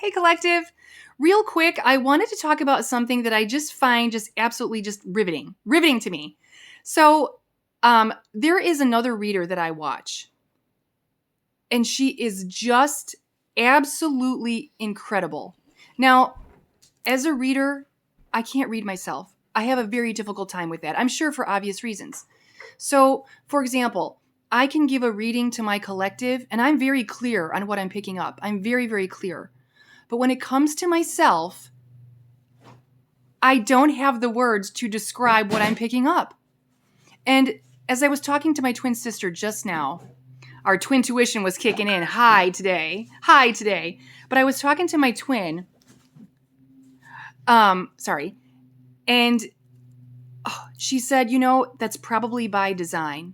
Hey, collective. Real quick, I wanted to talk about something that I just find just absolutely just riveting to me. So, there is another reader that I watch, and she is just absolutely incredible. Now, as a reader, I can't read myself. I have a very difficult time with that. I'm sure for obvious reasons. So, for example, I can give a reading to my collective, and I'm very clear on what I'm picking up. I'm very, very clear. But when it comes to myself, I don't have the words to describe what I'm picking up. And as I was talking to my twin sister just now, our twin tuition was kicking in high today. But I was talking to my twin, sorry, and she said, that's probably by design.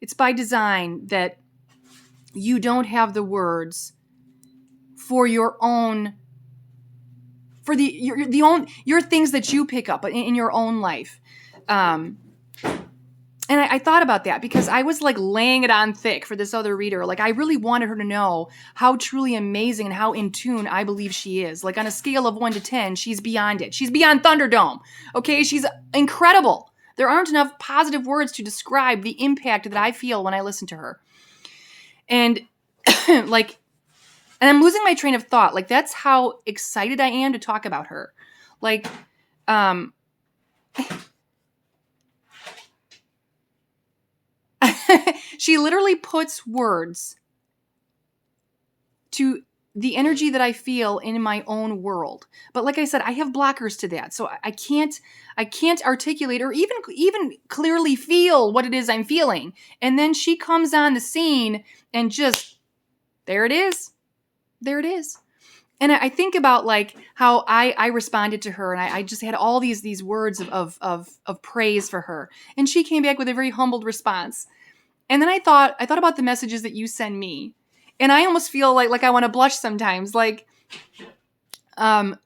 It's by design that you don't have the words for your own, for your things that you pick up in your own life. And I thought about that because I was like laying it on thick for this other reader. Like I really wanted her to know how truly amazing and how in tune I believe she is. Like on a scale of 1 to 10, she's beyond it. She's beyond Thunderdome. Okay, she's incredible. There aren't enough positive words to describe the impact that I feel when I listen to her. And and I'm losing my train of thought. Like that's how excited I am to talk about her. Like, she literally puts words to the energy that I feel in my own world. But like I said, I have blockers to that. So I can't articulate or even clearly feel what it is I'm feeling. And then she comes on the scene and just, there it is. There it is. And I think about like how I responded to her, and I just had all these words of praise for her. And she came back with a very humbled response. And then I thought about the messages that you send me. And I almost feel like I want to blush sometimes. Like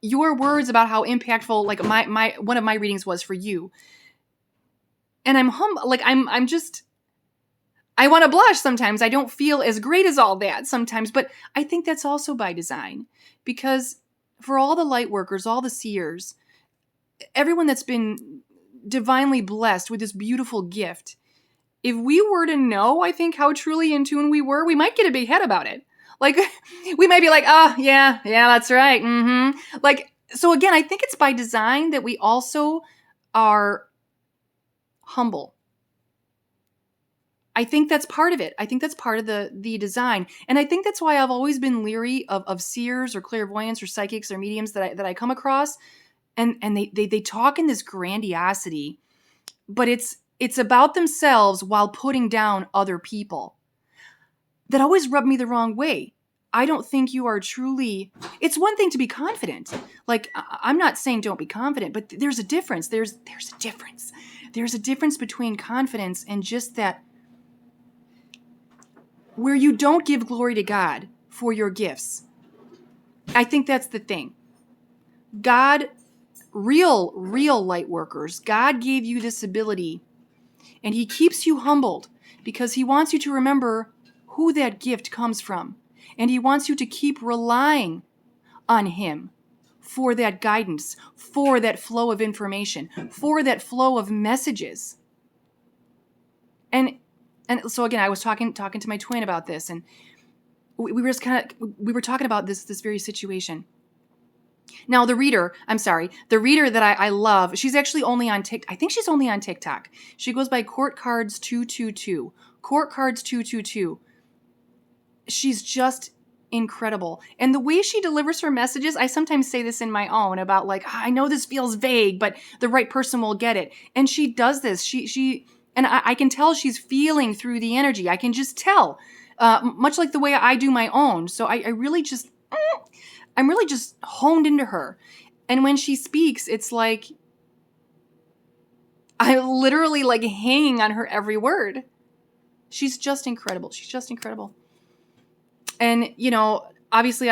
your words about how impactful like my one of my readings was for you. And I'm I want to blush sometimes. I don't feel as great as all that sometimes, but I think that's also by design. Because for all the light workers, all the seers, everyone that's been divinely blessed with this beautiful gift, if we were to know, I think, how truly in tune we were, we might get a big head about it. Like, we might be like, oh, yeah, that's right. Mm-hmm. Like, so again, I think it's by design that we also are humble. I think that's part of it. I think that's part of the design. And I think that's why I've always been leery of seers or clairvoyants or psychics or mediums that I come across. And they talk in this grandiosity, but it's about themselves while putting down other people. That always rubbed me the wrong way. I don't think you are truly... It's one thing to be confident. Like, I'm not saying don't be confident, but there's a difference. There's a difference. There's a difference between confidence and just that where you don't give glory to God for your gifts. I think that's the thing. God, real light workers, God gave you this ability, and he keeps you humbled because he wants you to remember who that gift comes from. And he wants you to keep relying on him for that guidance, for that flow of information, for that flow of messages. And so again, I was talking to my twin about this, and we were talking about this very situation. Now, the reader that I love, she's actually only on TikTok. I think she's only on TikTok. She goes by Court Cards 222. Court Cards 222. She's just incredible. And the way she delivers her messages, I sometimes say this in my own about like, I know this feels vague, but the right person will get it. And she does this. And I can tell she's feeling through the energy. I can just tell, much like the way I do my own. So I'm really just honed into her. And when she speaks, it's like, I literally like hanging on her every word. She's just incredible. And, obviously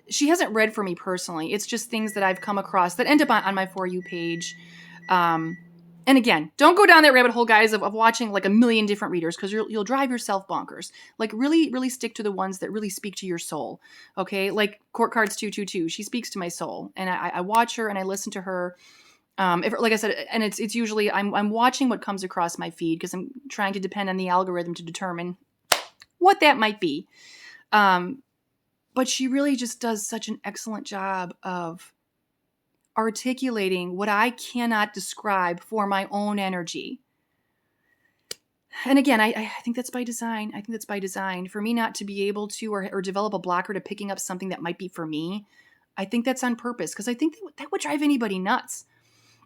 she hasn't read for me personally. It's just things that I've come across that end up on my For You page. And again, don't go down that rabbit hole, guys, of watching like a million different readers, because you'll drive yourself bonkers. Like really, really stick to the ones that really speak to your soul. Okay, like Court Cards 222. She speaks to my soul, and I watch her and I listen to her. Like I said, and it's usually I'm watching what comes across my feed, because I'm trying to depend on the algorithm to determine what that might be. But she really just does such an excellent job of articulating what I cannot describe for my own energy. And again, I think that's by design. I think that's by design. For me not to be able to or develop a blocker to picking up something that might be for me, I think that's on purpose, because I think that would drive anybody nuts.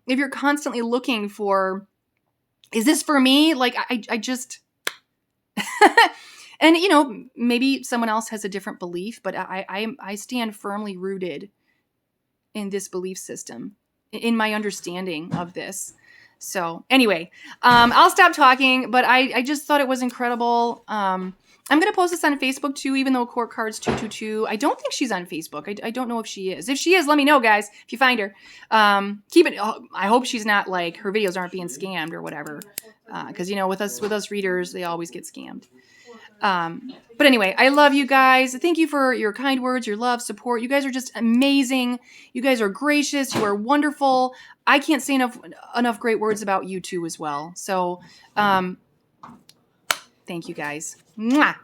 If you're constantly looking for, is this for me? Like, I just... And, you know, maybe someone else has a different belief, but I stand firmly rooted in this belief system, in my understanding of this. So anyway, I'll stop talking, but I just thought it was incredible. I'm going to post this on Facebook too, even though Court Cards 222, I don't think she's on Facebook. I don't know if she is. If she is, let me know, guys, if you find her. Keep it. I hope she's not, like, her videos aren't being scammed or whatever. Because, you know, with us readers, they always get scammed. But anyway, I love you guys. Thank you for your kind words, your love, support. You guys are just amazing. You guys are gracious. You are wonderful. I can't say enough great words about you too as well. So, thank you guys. Mwah!